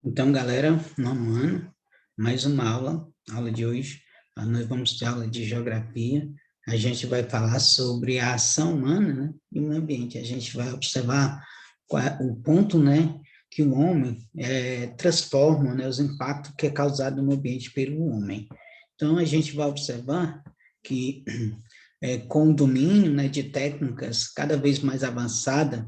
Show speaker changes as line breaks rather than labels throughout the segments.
Então, galera, nono ano, mais uma aula de hoje. Nós vamos ter aula de geografia. A gente vai falar sobre a ação humana, né, e o meio ambiente. A gente vai observar o ponto, né, que o homem transforma, né, os impactos que é causado no ambiente pelo homem. Então, a gente vai observar que, com o domínio, né, de técnicas cada vez mais avançadas,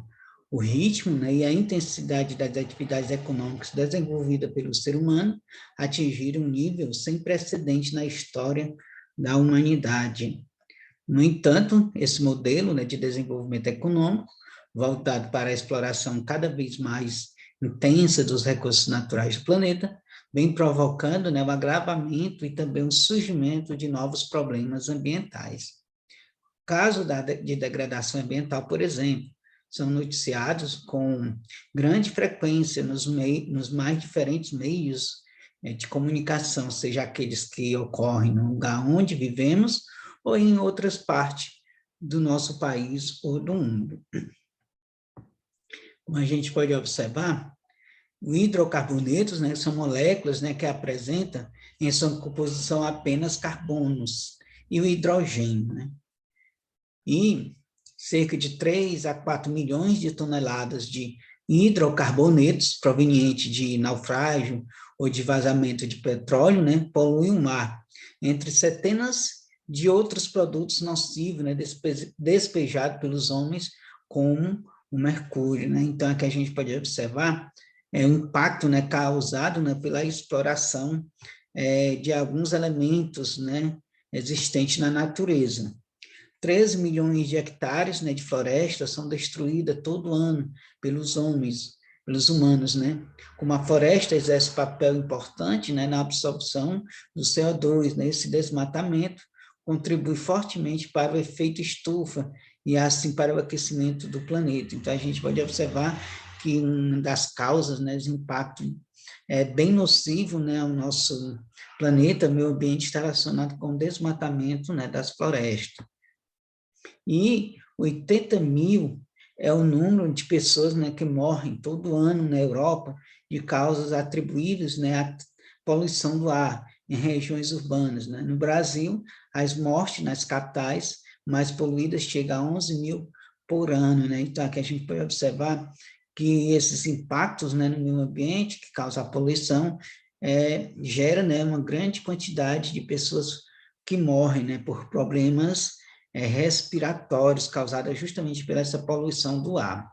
o ritmo, né, e a intensidade das atividades econômicas desenvolvidas pelo ser humano atingiram um nível sem precedente na história da humanidade. No entanto, esse modelo, né, de desenvolvimento econômico, voltado para a exploração cada vez mais intensa dos recursos naturais do planeta, vem provocando, né, o agravamento e também o surgimento de novos problemas ambientais. Caso de degradação ambiental, por exemplo, são noticiados com grande frequência nos mais diferentes meios de comunicação, seja aqueles que ocorrem no lugar onde vivemos ou em outras partes do nosso país ou do mundo. Como a gente pode observar, os hidrocarbonetos, né, são moléculas, né, que apresentam em sua composição apenas carbonos e o hidrogênio, né? E cerca de 3 a 4 milhões de toneladas de hidrocarbonetos provenientes de naufrágio ou de vazamento de petróleo, né, poluem o mar, entre centenas de outros produtos nocivos, né, despejados pelos homens, como o mercúrio, né? Então, aqui a gente pode observar o impacto, né, causado, né, pela exploração de alguns elementos, né, existentes na natureza. 13 milhões de hectares, né, de floresta são destruídas todo ano pelos homens, pelos humanos, né? Como a floresta exerce papel importante, né, na absorção do CO2, né? Esse desmatamento contribui fortemente para o efeito estufa e assim para o aquecimento do planeta. Então a gente pode observar que uma das causas, né, de impacto bem nocivo, né, ao nosso planeta, meio ambiente, está relacionado com o desmatamento, né, das florestas. E 80 mil é o número de pessoas, né, que morrem todo ano na Europa de causas atribuídas, né, à poluição do ar em regiões urbanas, né? No Brasil, as mortes nas capitais mais poluídas chegam a 11 mil por ano, né? Então, aqui a gente pode observar que esses impactos, né, no meio ambiente, que causa a poluição, gera, né, uma grande quantidade de pessoas que morrem, né, por problemas respiratórios causadas justamente por essa poluição do ar.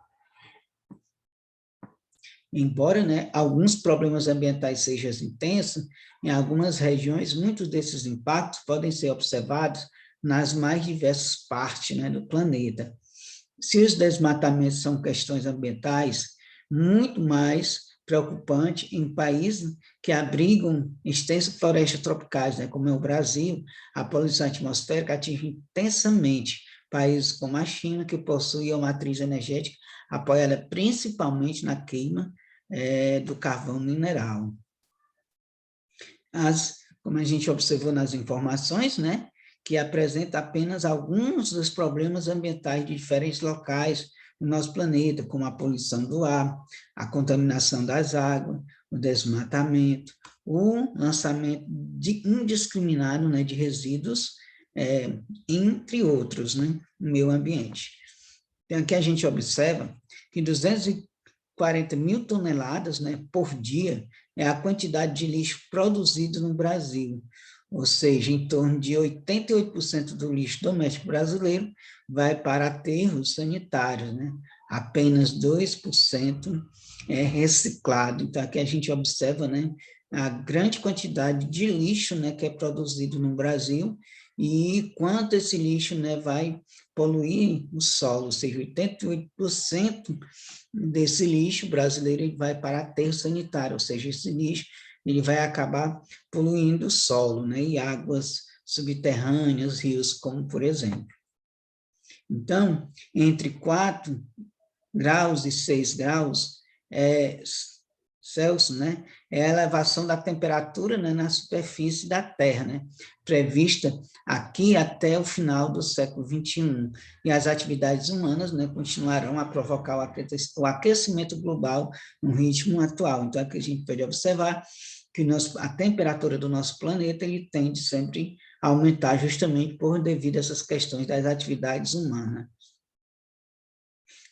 Embora, né, alguns problemas ambientais sejam intensos, em algumas regiões, muitos desses impactos podem ser observados nas mais diversas partes, né, do planeta. Se os desmatamentos são questões ambientais, muito mais preocupante em países que abrigam extensas florestas tropicais, né, como é o Brasil, a poluição atmosférica atinge intensamente países como a China, que possui uma matriz energética apoiada principalmente na queima do carvão mineral. Como a gente observou nas informações, né, que apresenta apenas alguns dos problemas ambientais de diferentes locais no nosso planeta, como a poluição do ar, a contaminação das águas, o desmatamento, o lançamento indiscriminado, né, de resíduos, entre outros, né, no meio ambiente. Então, aqui a gente observa que 240 mil toneladas, né, por dia é a quantidade de lixo produzido no Brasil, ou seja, em torno de 88% do lixo doméstico brasileiro vai para aterros sanitários, né? Apenas 2% é reciclado. Então, aqui a gente observa, né, a grande quantidade de lixo, né, que é produzido no Brasil e quanto esse lixo, né, vai poluir o solo, ou seja, 88% desse lixo brasileiro ele vai para aterro sanitário, ou seja, esse lixo ele vai acabar poluindo o solo, né, e águas subterrâneas, rios, como por exemplo. Então, entre 4 graus e 6 graus Celsius, né, é a elevação da temperatura, né, na superfície da Terra, né, prevista aqui até o final do século XXI. E as atividades humanas, né, continuarão a provocar o aquecimento global no ritmo atual. Então, aqui a gente pode observar que a temperatura do nosso planeta ele tende sempre a aumentar justamente devido a essas questões das atividades humanas.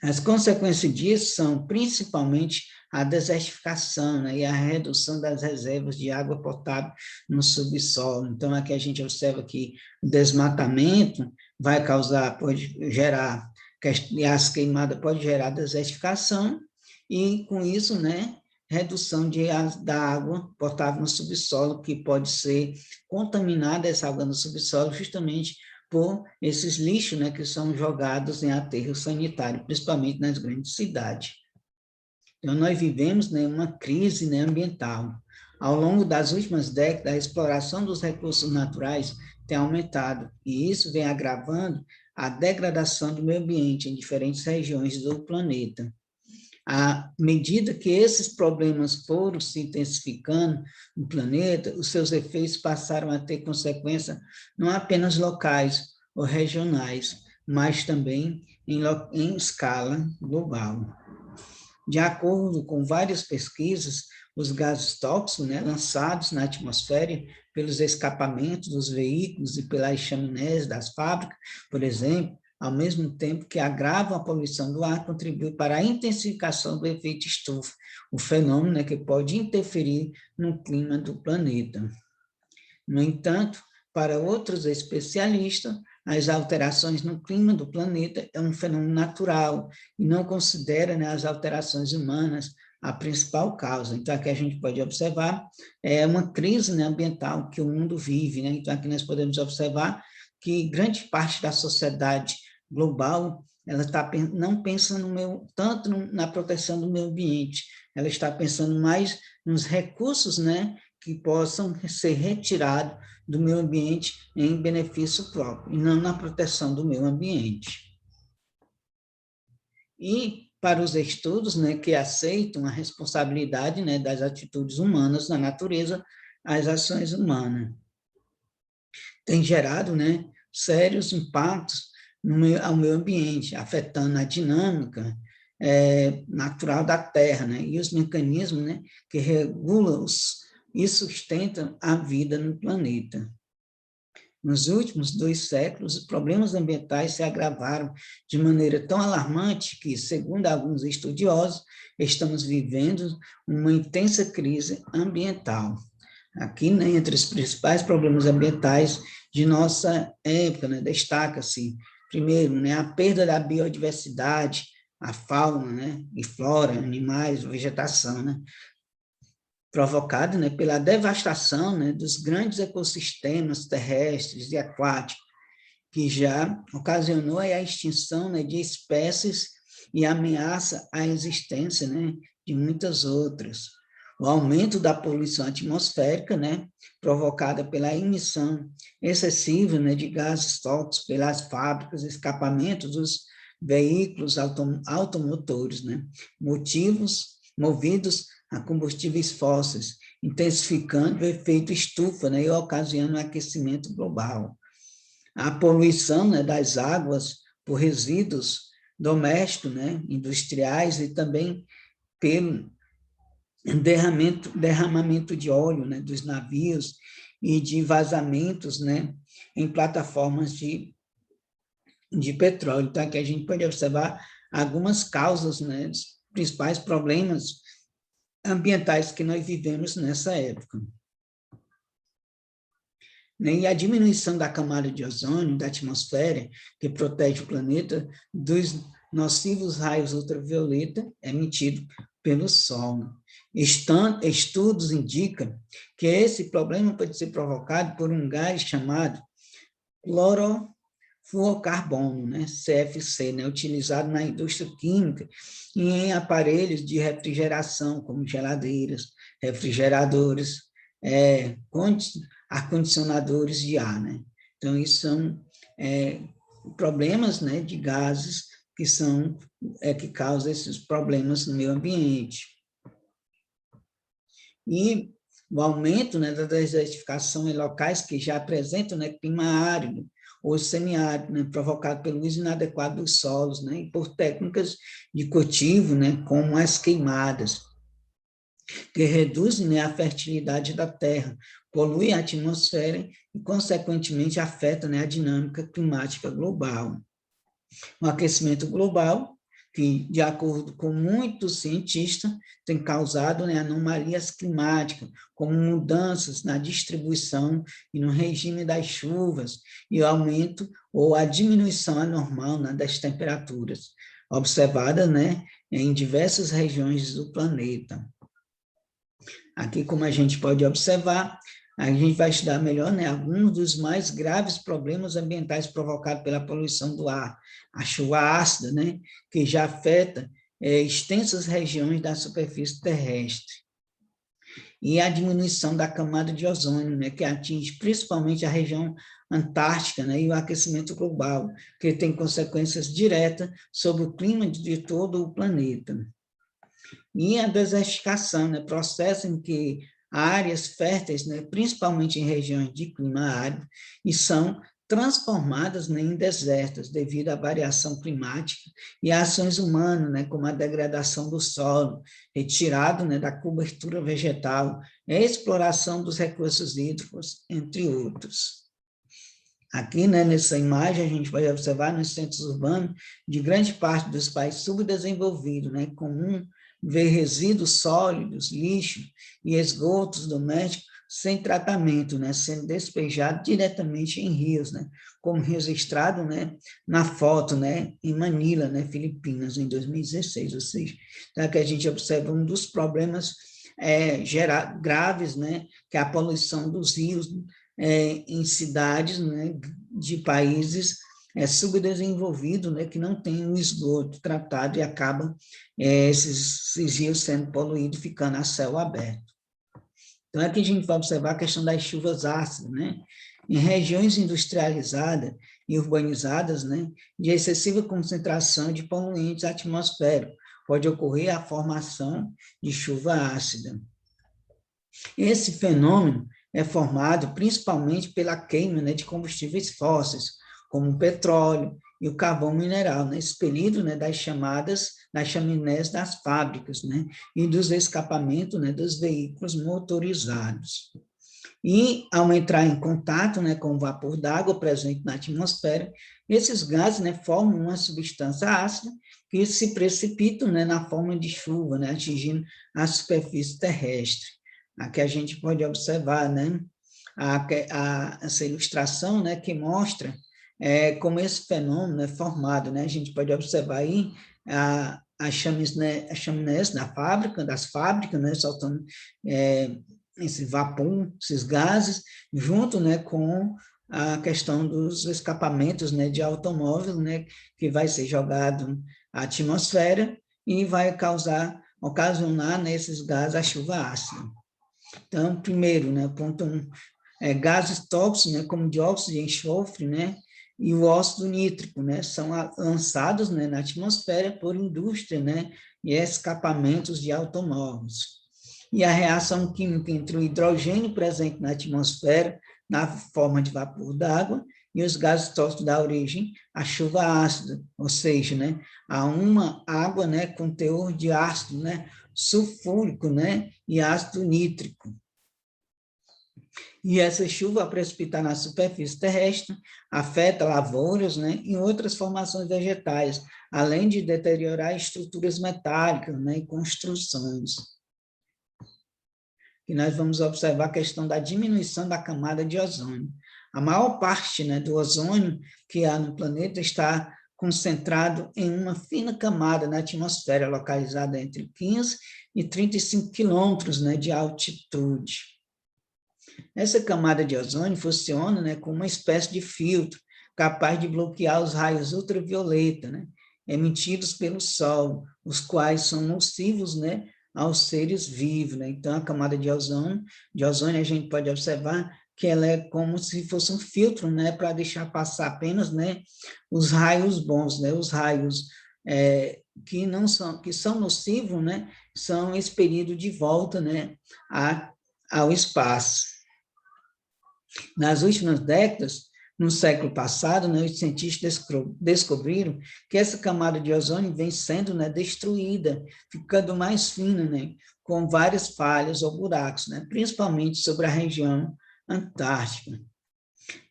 As consequências disso são principalmente a desertificação, né, e a redução das reservas de água potável no subsolo. Então, aqui a gente observa que o desmatamento vai causar, pode gerar, e as queimadas pode gerar desertificação, e com isso, né, redução da água potável no subsolo, que pode ser contaminada, essa água no subsolo, justamente por esses lixos, né, que são jogados em aterro sanitário, principalmente nas grandes cidades. Então, nós vivemos, né, uma crise, né, ambiental. Ao longo das últimas décadas, a exploração dos recursos naturais tem aumentado, e isso vem agravando a degradação do meio ambiente em diferentes regiões do planeta. À medida que esses problemas foram se intensificando no planeta, os seus efeitos passaram a ter consequências não apenas locais ou regionais, mas também em escala global. De acordo com várias pesquisas, os gases tóxicos, né, lançados na atmosfera pelos escapamentos dos veículos e pelas chaminés das fábricas, por exemplo, ao mesmo tempo que agravam a poluição do ar, contribuem para a intensificação do efeito estufa, o fenômeno, né, que pode interferir no clima do planeta. No entanto, para outros especialistas, as alterações no clima do planeta é um fenômeno natural e não considera, né, as alterações humanas a principal causa. Então, aqui a gente pode observar uma crise, né, ambiental que o mundo vive, né? Então, aqui nós podemos observar que grande parte da sociedade global ela não pensa tanto na proteção do meio ambiente, ela está pensando mais nos recursos, né, que possam ser retirados do meio ambiente em benefício próprio, e não na proteção do meio ambiente. E para os estudos, né, que aceitam a responsabilidade, né, das atitudes humanas na natureza, as ações humanas tem gerado, né, sérios impactos ao meio ambiente, afetando a dinâmica natural da Terra, né, e os mecanismos, né, que regulam e sustentam a vida no planeta. Nos últimos 2 séculos, os problemas ambientais se agravaram de maneira tão alarmante que, segundo alguns estudiosos, estamos vivendo uma intensa crise ambiental. Aqui, né, entre os principais problemas ambientais de nossa época, né, destaca-se, primeiro, né, a perda da biodiversidade, a fauna, né, e flora, animais, vegetação, né, provocado, né, pela devastação, né, dos grandes ecossistemas terrestres e aquáticos, que já ocasionou a extinção, né, de espécies e ameaça a existência, né, de muitas outras. O aumento da poluição atmosférica, né, provocada pela emissão excessiva, né, de gases tóxicos pelas fábricas, escapamentos dos veículos automotores, né, movidos a combustíveis fósseis, intensificando o efeito estufa, né, e ocasionando o aquecimento global. A poluição, né, das águas por resíduos domésticos, né, industriais e também pelo derramamento de óleo, né, dos navios e de vazamentos, né, em plataformas de petróleo. Então, aqui a gente pode observar algumas causas, né, dos principais problemas ambientais que nós vivemos nessa época. E a diminuição da camada de ozônio da atmosfera, que protege o planeta dos nocivos raios ultravioleta emitidos pelo Sol. Estudos indicam que esse problema pode ser provocado por um gás chamado clorofluorcarbono, né, CFC, né, utilizado na indústria química e em aparelhos de refrigeração, como geladeiras, refrigeradores, ar-condicionadores de ar, né? Então, isso são problemas, né, de gases que causam esses problemas no meio ambiente. E o aumento, né, da desertificação em locais que já apresentam, né, clima árido ou semiárido, né, provocado pelo uso inadequado dos solos, né, e por técnicas de cultivo, né, como as queimadas, que reduzem, né, a fertilidade da terra, poluem a atmosfera e, consequentemente, afetam, né, a dinâmica climática global. O aquecimento global, que, de acordo com muitos cientistas, tem causado, né, anomalias climáticas, como mudanças na distribuição e no regime das chuvas, e o aumento ou a diminuição anormal, né, das temperaturas, observadas, né, em diversas regiões do planeta. Aqui, como a gente pode observar, a gente vai estudar melhor, né, alguns dos mais graves problemas ambientais provocados pela poluição do ar, a chuva ácida, né, que já afeta extensas regiões da superfície terrestre, e a diminuição da camada de ozônio, né, que atinge principalmente a região antártica, né, e o aquecimento global, que tem consequências diretas sobre o clima de todo o planeta. E a desertificação, né, processo em que áreas férteis, né, principalmente em regiões de clima árido, e são transformadas, né, em desertas devido à variação climática e a ações humanas, né, como a degradação do solo, retirado, né, da cobertura vegetal, a exploração dos recursos hídricos, entre outros. Aqui, né, nessa imagem, a gente pode observar nos centros urbanos de grande parte dos países subdesenvolvidos, né, comum ver resíduos sólidos, lixo e esgotos domésticos sem tratamento, né, sendo despejados diretamente em rios, né, como registrado, né, na foto, né, em Manila, né, Filipinas, em 2016, ou seja, tá, que a gente observa um dos problemas graves, né, que é a poluição dos rios, em cidades, né, de países subdesenvolvidos, né, que não têm o esgoto tratado e acabam esses rios sendo poluídos, ficando a céu aberto. Então, aqui a gente vai observar a questão das chuvas ácidas, né? Em regiões industrializadas e urbanizadas, né, de excessiva concentração de poluentes atmosféricos, pode ocorrer a formação de chuva ácida. Esse fenômeno é formado principalmente pela queima, né, de combustíveis fósseis, como o petróleo e o carvão mineral, né, expelido, né, das chaminés das fábricas, né, e dos escapamentos, né, dos veículos motorizados. E, ao entrar em contato, né, com o vapor d'água presente na atmosfera, esses gases, né, formam uma substância ácida que se precipitam, né, na forma de chuva, né, atingindo a superfície terrestre. Aqui a gente pode observar, né, essa ilustração, né, que mostra como esse fenômeno é formado, né, a gente pode observar aí as chaminés das fábricas, né, soltando esse vapor, esses gases, junto, né, com a questão dos escapamentos, né, de automóveis, né, que vai ser jogado à atmosfera e vai ocasionar nesses gases a chuva ácida. Então, primeiro, né, ponto 1, gases tóxicos, né, como dióxido de enxofre, né, e o óxido nítrico, né, são lançados, né, na atmosfera por indústria, né, e escapamentos de automóveis. E a reação química entre o hidrogênio presente na atmosfera, na forma de vapor d'água, e os gases tóxicos da origem à chuva ácida, ou seja, né, a uma água, né, com teor de ácido, né, sulfúrico, né, e ácido nítrico. E essa chuva, ao precipitar na superfície terrestre, afeta lavouras, né, e outras formações vegetais, além de deteriorar estruturas metálicas, né, e construções. E nós vamos observar a questão da diminuição da camada de ozônio. A maior parte, né, do ozônio que há no planeta está concentrado em uma fina camada na atmosfera, localizada entre 15 e 35 quilômetros, né, de altitude. Essa camada de ozônio funciona, né, como uma espécie de filtro, capaz de bloquear os raios ultravioleta, né, emitidos pelo Sol, os quais são nocivos, né, aos seres vivos, né? Então, a camada de ozônio a gente pode observar que ela é como se fosse um filtro, né, para deixar passar apenas, né, os raios bons, né, os raios que são nocivos, né, são esse período de volta, né, ao espaço. Nas últimas décadas, no século passado, né, os cientistas descobriram que essa camada de ozônio vem sendo, né, destruída, ficando mais fina, né, com várias falhas ou buracos, né, principalmente sobre a região antártica.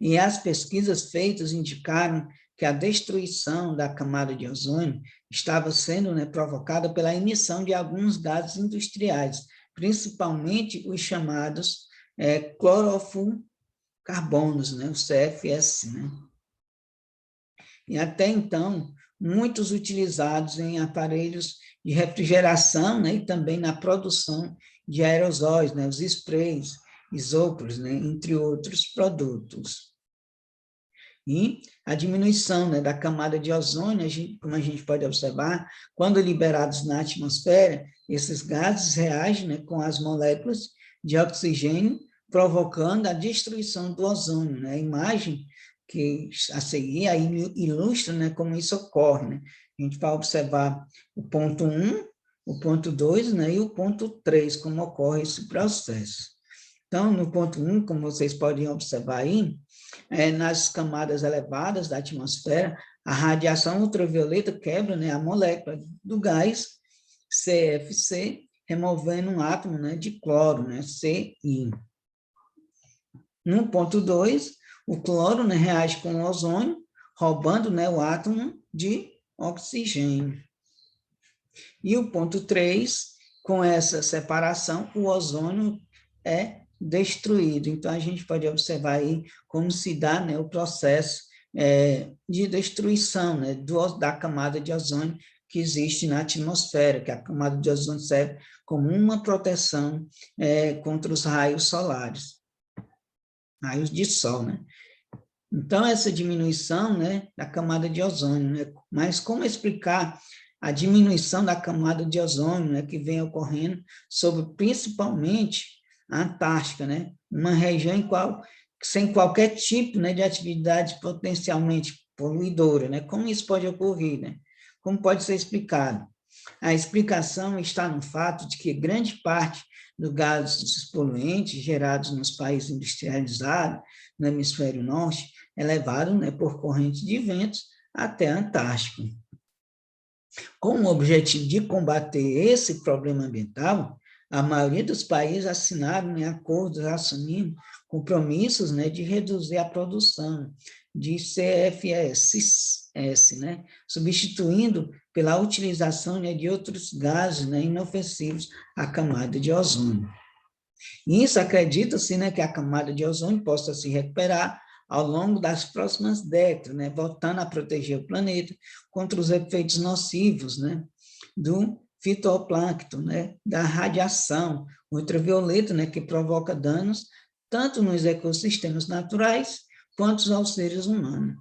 E as pesquisas feitas indicaram que a destruição da camada de ozônio estava sendo, né, provocada pela emissão de alguns gases industriais, principalmente os chamados clorofluorcarbonos, né, o CFS, né? E até então, muitos utilizados em aparelhos de refrigeração, né, e também na produção de aerosóis, né, os sprays, isóporos, né, entre outros produtos. E a diminuição, né, da camada de ozônio, como a gente pode observar, quando liberados na atmosfera, esses gases reagem, né, com as moléculas de oxigênio, provocando a destruição do ozônio, né? A imagem que a seguir aí ilustra, né, como isso ocorre, né? A gente vai observar o ponto 1, o ponto 2, né, e o ponto 3, como ocorre esse processo. Então, no ponto 1, como vocês podem observar aí, nas camadas elevadas da atmosfera, a radiação ultravioleta quebra, né, a molécula do gás CFC, removendo um átomo, né, de cloro, né, Ci. No ponto 2, o cloro, né, reage com o ozônio, roubando, né, o átomo de oxigênio. E o ponto 3, com essa separação, o ozônio é destruído. Então, a gente pode observar aí como se dá, né, o processo de destruição, né, da camada de ozônio que existe na atmosfera, que a camada de ozônio serve como uma proteção contra os raios solares, raios de sol, né? Então, essa diminuição, né, da camada de ozônio, né? Mas como explicar a diminuição da camada de ozônio, né, que vem ocorrendo sobre principalmente a Antártica, né? Uma região sem qualquer tipo, né, de atividade potencialmente poluidora, né? Como isso pode ocorrer, né? Como pode ser explicado? A explicação está no fato de que grande parte dos gases poluentes gerados nos países industrializados, no hemisfério norte, é levado, né, por correntes de ventos até a Antártica. Com o objetivo de combater esse problema ambiental, a maioria dos países assinaram, né, acordos assumindo compromissos, né, de reduzir a produção de CFS, né, substituindo pela utilização, né, de outros gases, né, inofensivos à camada de ozônio. Isso acredita-se, né, que a camada de ozônio possa se recuperar ao longo das próximas décadas, né, voltando a proteger o planeta contra os efeitos nocivos, né, do fitoplâncton, né, da radiação ultravioleta, né, que provoca danos tanto nos ecossistemas naturais quanto aos seres humanos.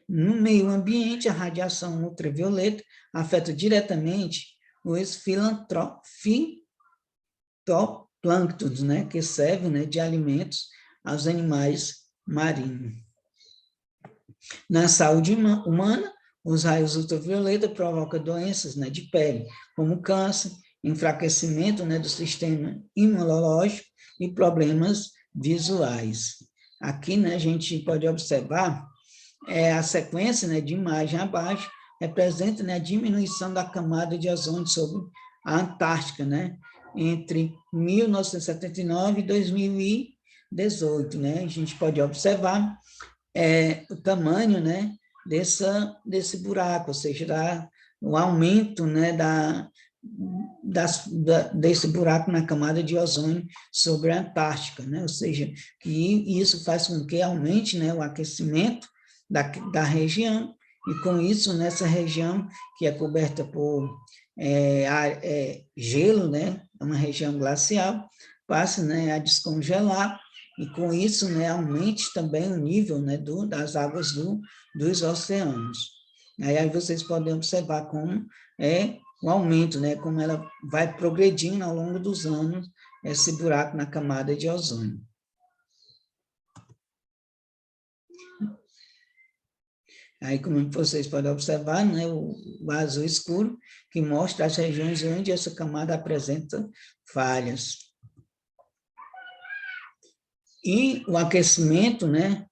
No meio ambiente, a radiação ultravioleta afeta diretamente os fitoplânctons, né, que servem, né, de alimentos aos animais marinhos. Na saúde humana, os raios ultravioleta provocam doenças, né, de pele, como câncer, enfraquecimento, né, do sistema imunológico e problemas visuais. Aqui, né, a gente pode observar a sequência, né, de imagem abaixo, representa, né, a diminuição da camada de ozônio sobre a Antártica, né, entre 1979 e 2018, né, a gente pode observar o tamanho, né, desse buraco, ou seja, o aumento, né, desse buraco na camada de ozônio sobre a Antártica, né, ou seja, que isso faz com que aumente, né, o aquecimento da região, e com isso, nessa região que é coberta por gelo, né, uma região glacial, passa, né, a descongelar, e com isso, né, aumente também o nível, né, das águas dos oceanos. Aí vocês podem observar como o aumento, né, como ela vai progredindo ao longo dos anos, esse buraco na camada de ozônio. Aí, como vocês podem observar, né, o azul escuro, que mostra as regiões onde essa camada apresenta falhas. E o aquecimento, né,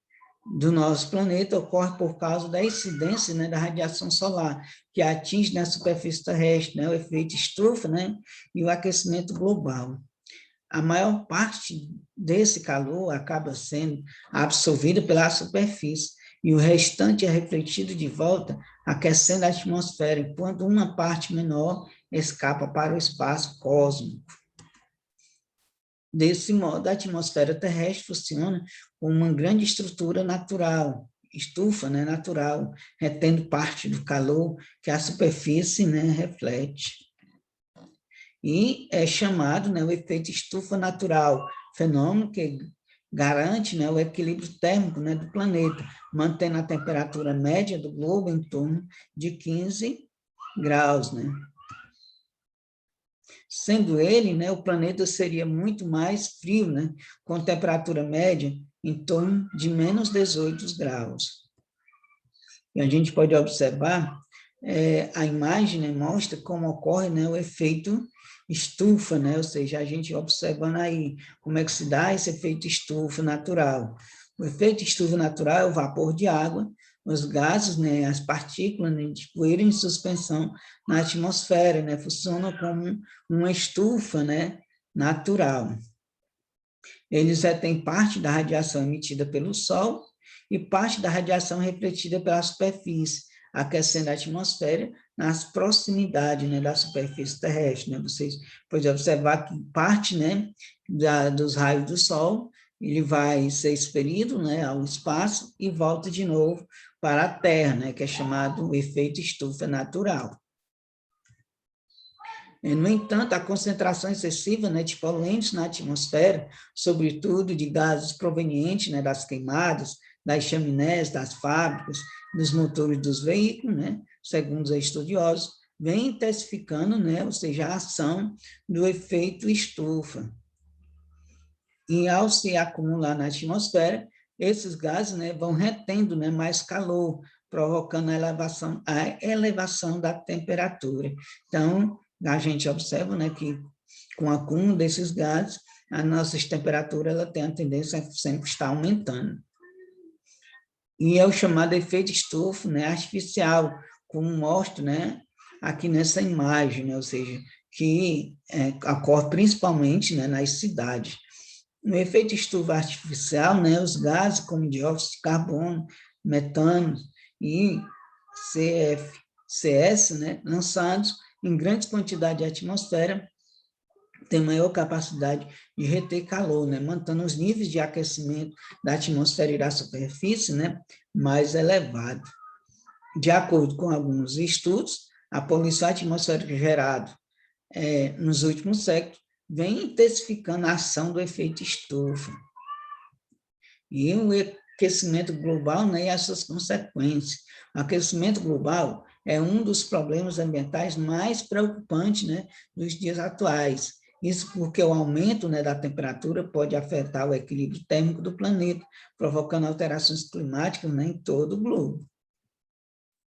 do nosso planeta ocorre por causa da incidência, né, da radiação solar, que atinge na superfície terrestre, né, o efeito estufa, né, e o aquecimento global. A maior parte desse calor acaba sendo absorvida pela superfície, e o restante é refletido de volta, aquecendo a atmosfera, enquanto uma parte menor escapa para o espaço cósmico. Desse modo, a atmosfera terrestre funciona como uma grande estrutura natural, estufa, né, natural, retendo parte do calor que a superfície, né, reflete. E é chamado, né, o efeito estufa natural, fenômeno que garante, né, o equilíbrio térmico, né, do planeta, mantendo a temperatura média do globo em torno de 15 graus, né? Sendo ele, né, o planeta seria muito mais frio, né, com temperatura média em torno de menos 18 graus. E a gente pode observar, a imagem, né, mostra como ocorre, né, o efeito estufa, né, ou seja, a gente observando aí como é que se dá esse efeito estufa natural. O efeito estufa natural é o vapor de água, os gases, né, as partículas, né, de poeira em suspensão na atmosfera, né, funcionam como uma estufa, né, natural. Eles têm parte da radiação emitida pelo Sol e parte da radiação refletida pela superfície, aquecendo a atmosfera nas proximidades, né, da superfície terrestre. Né? Vocês podem observar que parte, né, dos raios do Sol ele vai ser expelido, né, ao espaço e volta de novo para a Terra, né, que é chamado efeito estufa natural. No entanto, a concentração excessiva, né, de poluentes na atmosfera, sobretudo de gases provenientes, né, das queimadas, das chaminés, das fábricas, dos motores dos veículos, né, segundo os estudiosos, vem intensificando, né, ou seja, a ação do efeito estufa. E ao se acumular na atmosfera, esses gases, né, vão retendo, né, mais calor, provocando a elevação da temperatura. Então, a gente observa, né, que com o acúmulo desses gases, a nossa temperatura ela tem a tendência a sempre estar aumentando. E é o chamado efeito estufa, né, artificial, como mostro, né, aqui nessa imagem, né, ou seja, que ocorre principalmente, né, nas cidades. No efeito estufa artificial, né, os gases como dióxido de carbono, metano e CS, né, lançados em grande quantidade de atmosfera, têm maior capacidade de reter calor, né, mantendo os níveis de aquecimento da atmosfera e da superfície, né, mais elevados. De acordo com alguns estudos, a poluição atmosférica gerada nos últimos séculos vem intensificando a ação do efeito estufa. E o aquecimento global, né, e as suas consequências. O aquecimento global é um dos problemas ambientais mais preocupantes, né, dos dias atuais. Isso porque o aumento, né, da temperatura pode afetar o equilíbrio térmico do planeta, provocando alterações climáticas, né, em todo o globo.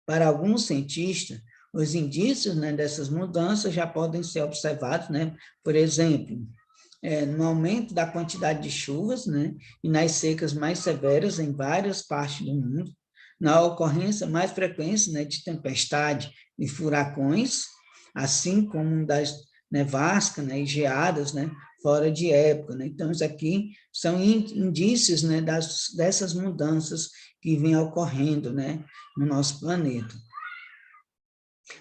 Para alguns cientistas, os indícios, né, dessas mudanças já podem ser observados, né, por exemplo, no aumento da quantidade de chuvas, né, e nas secas mais severas em várias partes do mundo, na ocorrência mais frequente, né, de tempestade e furacões, assim como das nevascas, né, e geadas, né, fora de época. Né? Então, isso aqui são indícios, né, dessas mudanças que vêm ocorrendo, né, no nosso planeta.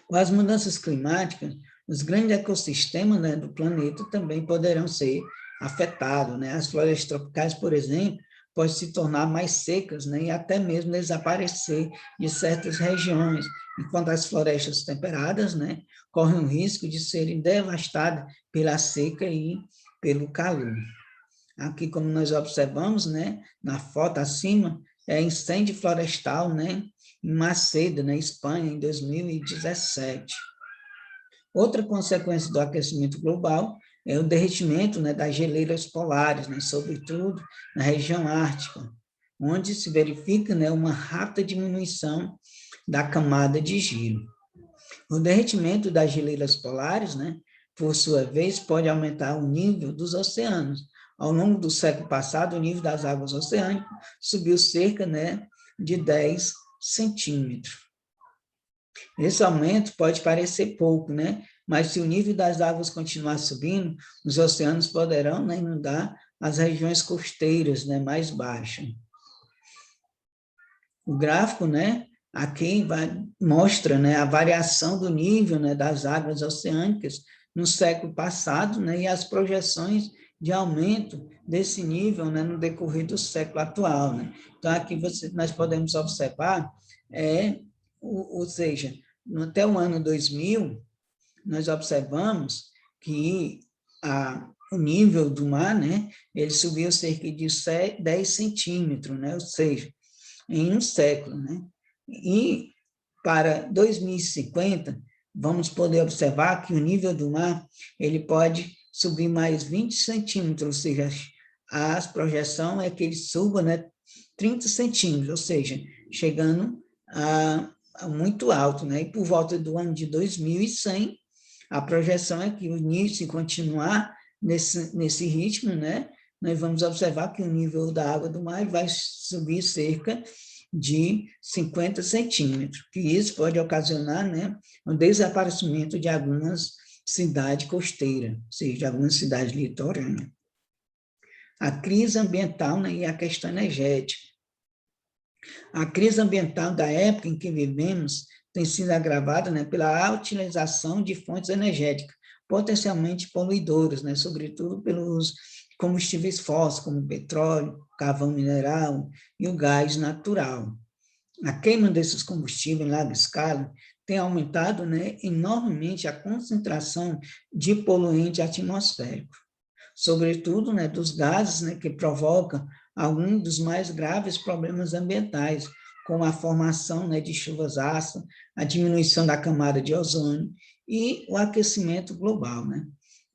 Com as mudanças climáticas, os grandes ecossistemas, né, do planeta também poderão ser afetados. Né? As florestas tropicais, por exemplo, podem se tornar mais secas, né, e até mesmo desaparecer de certas regiões, enquanto as florestas temperadas, né, correm o risco de serem devastadas pela seca e pelo calor. Aqui, como nós observamos, né, na foto acima, é incêndio florestal, né, em Macedo, na Espanha, em 2017. Outra consequência do aquecimento global é o derretimento, né, das geleiras polares, né, sobretudo na região ártica. onde se verifica, né, uma rápida diminuição da camada de gelo. O derretimento das geleiras polares, né, por sua vez, pode aumentar o nível dos oceanos. Ao longo do século passado, o nível das águas oceânicas subiu cerca, né, de 10 centímetros. Esse aumento pode parecer pouco, né, mas se o nível das águas continuar subindo, os oceanos poderão, né, inundar as regiões costeiras, né, mais baixas. O gráfico, né, aqui mostra, né, a variação do nível, né, das águas oceânicas no século passado, né, e as projeções de aumento desse nível, né, no decorrer do século atual, né. Então, aqui nós podemos observar, ou seja, até o ano 2000, nós observamos que o nível do mar, né, ele subiu cerca de 10 centímetros, né, ou seja, em um século, né? E para 2050, vamos poder observar que o nível do mar ele pode subir mais 20 centímetros, ou seja, a projeção é que ele suba, né, 30 centímetros, ou seja, chegando a muito alto, né? E por volta do ano de 2100, a projeção é que o nível, se continuar nesse ritmo, né, nós vamos observar que o nível da água do mar vai subir cerca de 50 centímetros, que isso pode ocasionar, né, o desaparecimento de algumas cidades costeiras, ou seja, de algumas cidades litorâneas. A crise ambiental, né, e a questão energética. A crise ambiental da época em que vivemos tem sido agravada, né, pela utilização de fontes energéticas potencialmente poluidoras, né, sobretudo pelos combustíveis fósseis, como o petróleo, carvão mineral e o gás natural. A queima desses combustíveis em larga escala tem aumentado, né, enormemente a concentração de poluente atmosférico, sobretudo, né, dos gases, né, que provocam alguns dos mais graves problemas ambientais, como a formação, né, de chuvas ácidas, a diminuição da camada de ozônio e o aquecimento global, né?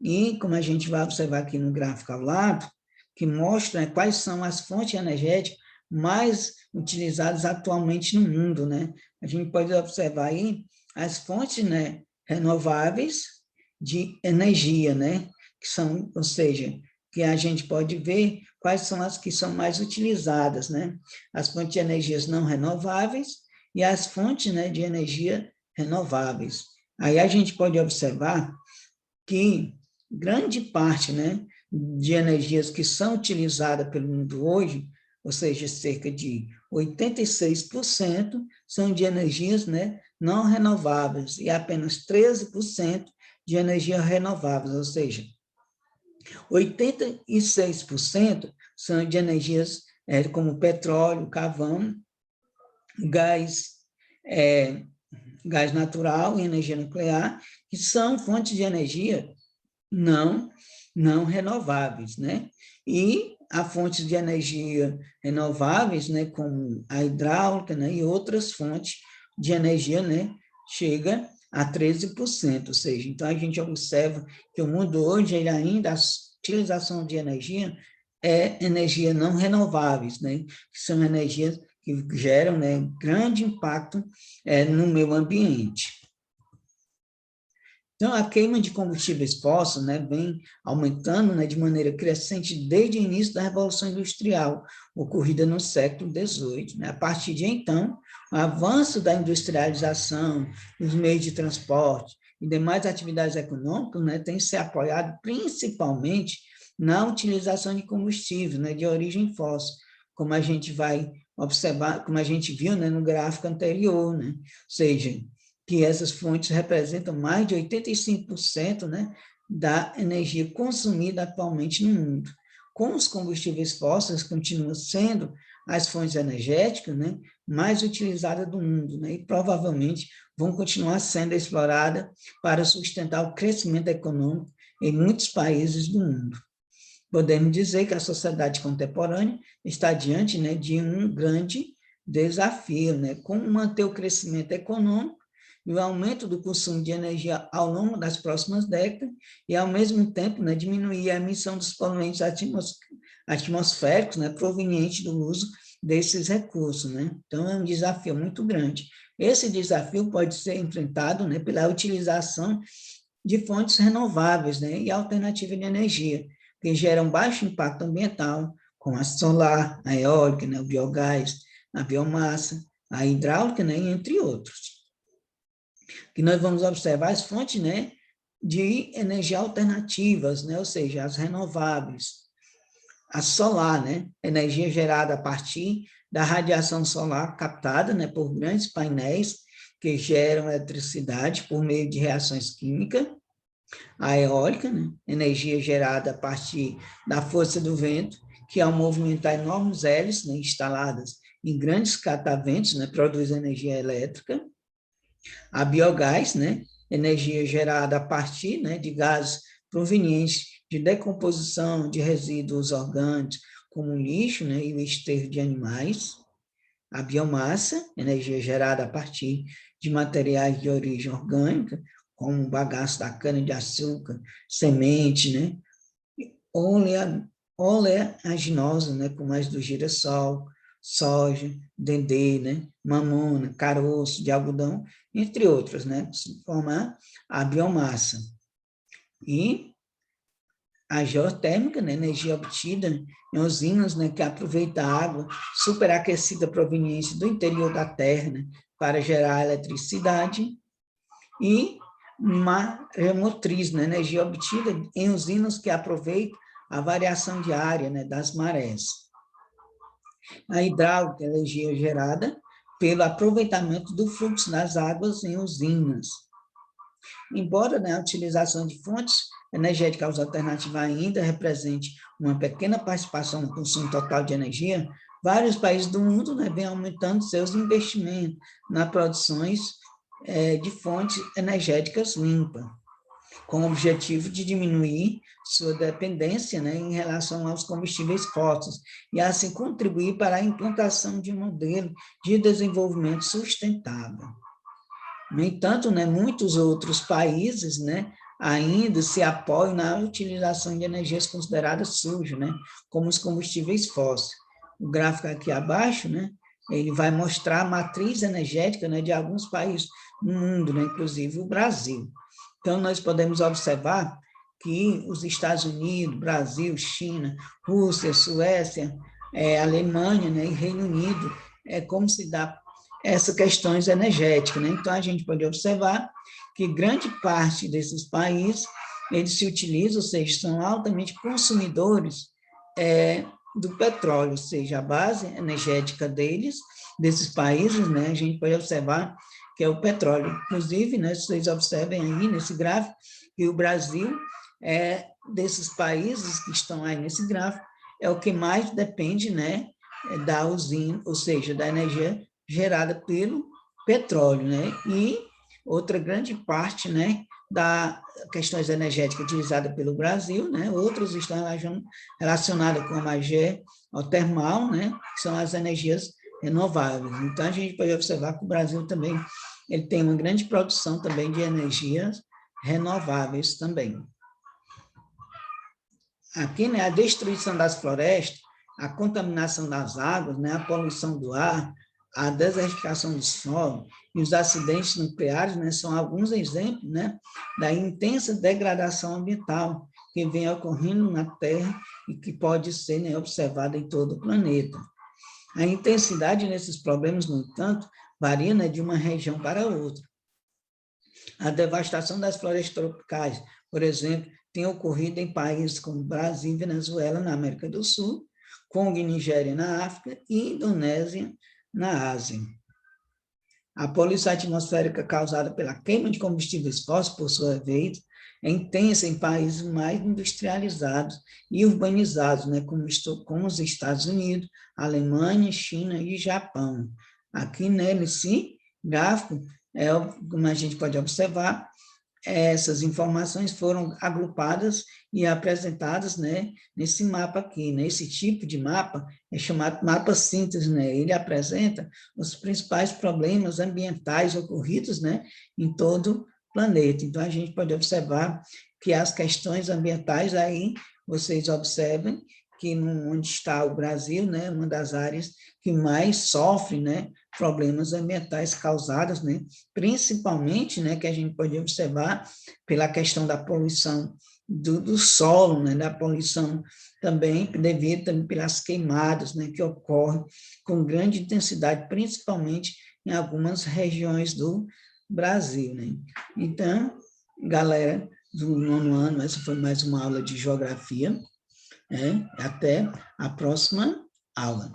E como a gente vai observar aqui no gráfico ao lado, que mostra, né, quais são as fontes energéticas mais utilizadas atualmente no mundo, né? A gente pode observar aí as fontes, né, renováveis de energia, né? Que são, ou seja, que a gente pode ver quais são as que são mais utilizadas, né? As fontes de energias não renováveis e as fontes, né, de energia renováveis. Aí a gente pode observar que grande parte, né, de energias que são utilizadas pelo mundo hoje, ou seja, cerca de 86% são de energias, né, não renováveis e apenas 13% de energia renováveis, ou seja, 86% são de energias como petróleo, carvão, gás, gás natural e energia nuclear, que são fontes de energia não renováveis, né? E há fontes de energia renováveis, né, como a hidráulica, né, e outras fontes de energia, né, chega a 13%, ou seja, então a gente observa que o mundo hoje, ele ainda, a utilização de energia é energia não renováveis, né, que são energias que geram, né, grande impacto no meio ambiente. Então, a queima de combustíveis fósseis, né, vem aumentando, né, de maneira crescente desde o início da Revolução Industrial, ocorrida no século XVIII. Né? A partir de então, o avanço da industrialização, dos meios de transporte e demais atividades econômicas, né, tem se apoiado principalmente na utilização de combustíveis, né, de origem fóssil, como a gente vai observar, como a gente viu, né, no gráfico anterior, né? Ou seja, que essas fontes representam mais de 85%, né, da energia consumida atualmente no mundo. Com os combustíveis fósseis, continuam sendo as fontes energéticas, né, mais utilizadas do mundo, né, e provavelmente vão continuar sendo exploradas para sustentar o crescimento econômico em muitos países do mundo. Podemos dizer que a sociedade contemporânea está diante, né, de um grande desafio, né, como manter o crescimento econômico e o aumento do consumo de energia ao longo das próximas décadas e, ao mesmo tempo, né, diminuir a emissão dos poluentes atmosféricos, né, provenientes do uso desses recursos, né? Então, é um desafio muito grande. Esse desafio pode ser enfrentado, né, pela utilização de fontes renováveis, né, e alternativas de energia, que geram baixo impacto ambiental, como a solar, a eólica, né, o biogás, a biomassa, a hidráulica, né, entre outros. Que nós vamos observar as fontes, né, de energia alternativas, né, ou seja, as renováveis. A solar, né, energia gerada a partir da radiação solar captada, né, por grandes painéis que geram eletricidade por meio de reações químicas. A eólica, né, energia gerada a partir da força do vento, que ao movimentar enormes hélices, né, instaladas em grandes cataventos, né, produz energia elétrica. A biogás, né, energia gerada a partir, né, de gases provenientes de decomposição de resíduos orgânicos, como lixo, né, e o esterco de animais. A biomassa, energia gerada a partir de materiais de origem orgânica, como o bagaço da cana-de-açúcar, semente, né, oleaginosa, né, como as do girassol, soja, dendê, né, mamona, caroço de algodão, entre outros, né, formar a biomassa. E a geotérmica, né, energia obtida em usinas, né, que aproveita a água superaquecida proveniente do interior da terra, né, para gerar eletricidade. E maremotriz, né, energia obtida em usinas que aproveitam a variação diária, né, das marés. A hidráulica, energia gerada pelo aproveitamento do fluxo das águas em usinas. Embora, né, a utilização de fontes energéticas alternativas ainda represente uma pequena participação no consumo total de energia, vários países do mundo, né, vêm aumentando seus investimentos nas produções de fontes energéticas limpas, com o objetivo de diminuir sua dependência, né, em relação aos combustíveis fósseis, e assim contribuir para a implantação de um modelo de desenvolvimento sustentável. No entanto, né, muitos outros países, né, ainda se apoiam na utilização de energias consideradas sujas, né, como os combustíveis fósseis. O gráfico aqui abaixo, né, ele vai mostrar a matriz energética, né, de alguns países no mundo, né, inclusive o Brasil. Então, nós podemos observar que os Estados Unidos, Brasil, China, Rússia, Suécia, Alemanha, né, e Reino Unido, como se dá essas questões energéticas, né? Então, a gente pode observar que grande parte desses países, eles se utilizam, ou seja, são altamente consumidores do petróleo, ou seja, a base energética desses países, né? A gente pode observar que é o petróleo. Inclusive, né, vocês observem aí nesse gráfico que o Brasil, desses países que estão aí nesse gráfico, é o que mais depende, né, da usina, ou seja, da energia gerada pelo petróleo, né? E outra grande parte, né, das questões energéticas utilizadas pelo Brasil, né? Outros estão relacionados com a geotermal, né? Que são as energias renováveis. Então, a gente pode observar que o Brasil também ele tem uma grande produção também de energias renováveis também. Aqui, né, a destruição das florestas, a contaminação das águas, né, a poluição do ar, a desertificação do solo e os acidentes nucleares, né, são alguns exemplos, né, da intensa degradação ambiental que vem ocorrendo na Terra e que pode ser, né, observada em todo o planeta. A intensidade desses problemas, no entanto, varia, né, de uma região para outra. A devastação das florestas tropicais, por exemplo, tem ocorrido em países como Brasil e Venezuela, na América do Sul, Congo e Nigéria, na África, e Indonésia, na Ásia. A poluição atmosférica causada pela queima de combustíveis fósseis, por sua vez, é intensa em países mais industrializados e urbanizados, né, como os Estados Unidos, Alemanha, China e Japão. Aqui nesse gráfico, como a gente pode observar, essas informações foram agrupadas e apresentadas, né, nesse mapa aqui, né? Esse tipo de mapa é chamado mapa síntese, né? Ele apresenta os principais problemas ambientais ocorridos, né, em todo o planeta. Então, a gente pode observar que as questões ambientais aí, vocês observem que onde está o Brasil, né, uma das áreas que mais sofre, né, problemas ambientais causados, né, principalmente, né, que a gente pode observar pela questão da poluição do solo, né, da poluição também devido também pelas queimadas, né, que ocorrem com grande intensidade, principalmente em algumas regiões do Brasil, né. Então, galera do 9º ano, essa foi mais uma aula de geografia, né? Até a próxima aula.